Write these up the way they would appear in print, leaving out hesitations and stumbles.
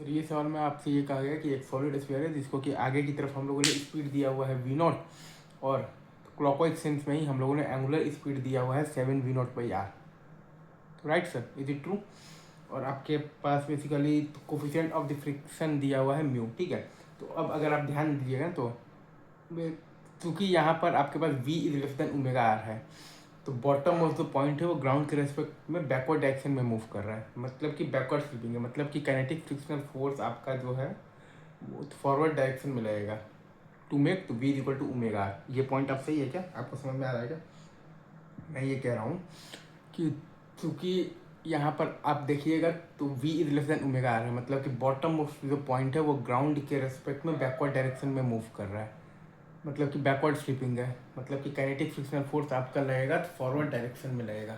ये सवाल में आपसे ये कहा गया कि एक सॉलिड स्फीयर है जिसको कि आगे की तरफ हम लोगों ने स्पीड दिया हुआ है वी नॉट, और क्लॉकवाइज सेंस में ही हम लोगों ने एंगुलर स्पीड दिया हुआ है 7 v0/r। तो right sir, is it true? और आपके पास basically coefficient of the friction दिया हुआ है म्यू, ठीक है। तो अब अगर आप ध्यान दीजिएगा तो चूँकि यहाँ पर आपके पास v is less than omega r है, तो बॉटम ऑफ द पॉइंट है वो ग्राउंड के रेस्पेक्ट में बैकवर्ड डायरेक्शन में मूव कर रहा है, मतलब कि बैकवर्ड स्लिपिंग है, मतलब कि काइनेटिक फ्रिक्शनल फोर्स आपका जो है वो फॉरवर्ड डायरेक्शन में लगेगा टू मेक तो v equal to omega r. ये पॉइंट आप सही है क्या? आपको समझ में आ रहा है क्या? मैं ये कह रहा हूँ कि चूँकि यहाँ पर आप देखिएगा तो v is less than omega r है, मतलब कि बॉटम ऑफ जो पॉइंट है वो ग्राउंड के रेस्पेक्ट में बैकवर्ड डायरेक्शन में मूव कर रहा है, मतलब कि बैकवर्ड स्लिपिंग है, मतलब कि काइनेटिक फ्रिक्शनल फोर्स आपका लगेगा तो फॉरवर्ड डायरेक्शन में लगेगा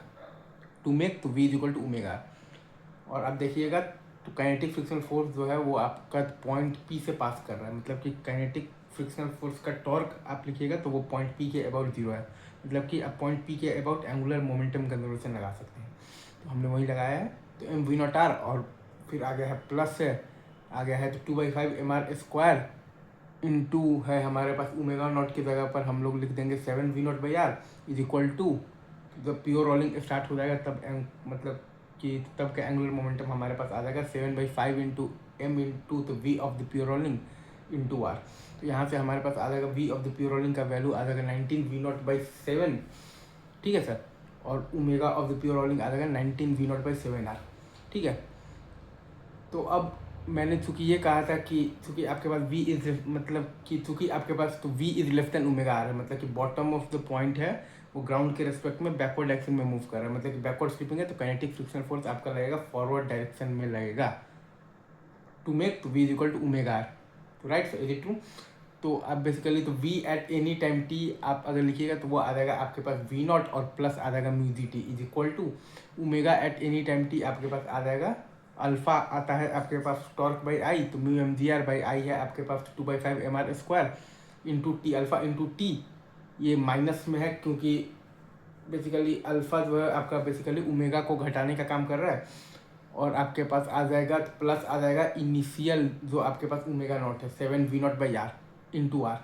टू मेक तो v equal to omega r. और आप देखिएगा तो काइनेटिक फ्रिक्शनल फोर्स जो है वो आपका पॉइंट P से पास कर रहा है, मतलब कि काइनेटिक फ्रिक्शनल फोर्स का टॉर्क आप लिखिएगा तो वो पॉइंट P के अबाउट 0 है, मतलब कि आप पॉइंट P के अबाउट एंगुलर मोमेंटम कंजर्वेशन लगा सकते हैं। तो हमने वही लगाया है, तो mv0r और फिर आ गया है प्लस है, आ गया है तो 2/5 mr² इंटू है हमारे पास ओमेगा नॉट की जगह पर हम लोग लिख देंगे 7v0/r इज इक्वल टू, जब प्योर रोलिंग स्टार्ट हो जाएगा तब मतलब कि तब का एंगुलर मोमेंटम हमारे पास आ जाएगा 7/5 इंटू m इंटू तो v of the pure rolling into r। तो यहाँ से हमारे पास आ जाएगा v of the pure rolling का वैल्यू आ जाएगा 19v0/7, ठीक है सर, और omega of the pure rolling आ जाएगा 19v0/7r, ठीक है। तो अब मैंने चूँकि ये कहा था कि चूँकि आपके पास v इज मतलब कि चूँकि आपके पास तो v is less than omega r है, मतलब कि बॉटम ऑफ द पॉइंट है वो ग्राउंड के रेस्पेक्ट में बैकवर्ड डायरेक्शन में मूव कर रहा है, मतलब कि बैकवर्ड स्लिपिंग है, तो काइनेटिक फ्रिक्शनल फोर्स आपका लगेगा फॉरवर्ड डायरेक्शन में लगेगा टू मेक तो v is equal to omega R. तो right sir, is it true? तो आप बेसिकली तो v at any time t आप अगर लिखिएगा तो वो आ जाएगा आपके पास v0 और प्लस आ जाएगा mu g t is equal to omega at any time t आपके पास आ जाएगा अल्फा आता है आपके पास टॉर्क बाई आई, तो म्यू mgr/i है आपके पास 2/5 mr² into T alpha into T, ये माइनस में है क्योंकि बेसिकली अल्फा जो है आपका बेसिकली ओमेगा को घटाने का काम कर रहा है, और आपके पास आ जाएगा तो प्लस आ जाएगा इनिशियल जो आपके पास ओमेगा नॉट है 7v0/r इंटू आर।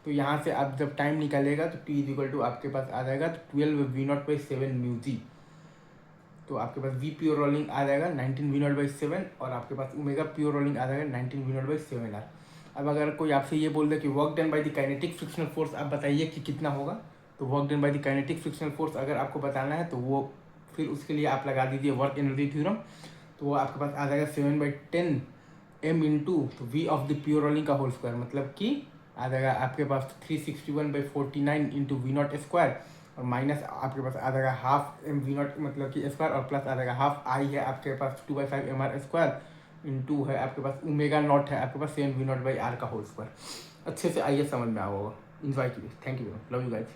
तो यहाँ से आप जब टाइम निकालेगा तो t इज इक्वल टू आपके पास आ जाएगा तो 12v0/7 म्यू जी। तो आपके पास v प्योर रोलिंग आ जाएगा 19v0/7 और आपके पास ओमेगा प्योर रोलिंग आ जाएगा 19v0/7r। अब अगर कोई आपसे ये बोल दे कि work done by the kinetic frictional force आप बताइए कि कितना होगा, तो work done by the kinetic frictional force अगर आपको बताना है तो वो फिर उसके लिए आप लगा दीजिए वर्क एनर्जी थ्योरम, तो वो आपके पास आ जाएगा 7/10 m इंटू तो v of the pure rolling का होल स्क्वायर, मतलब कि आ जाएगा आपके पास 361/49 इंटू v0² और माइनस आपके पास आ जाएगा हाफ m v0 मतलब कि स्क्वायर, और प्लस आ जाएगा हाफ आई है आपके पास 2/5 mr² इंटू है आपके पास ओमेगा नॉट है आपके पास 7v0/r का होल स्क्वायर। अच्छे से आइए समझ में आ होगा, इन्जॉय कीजिए, thank you, love you guys.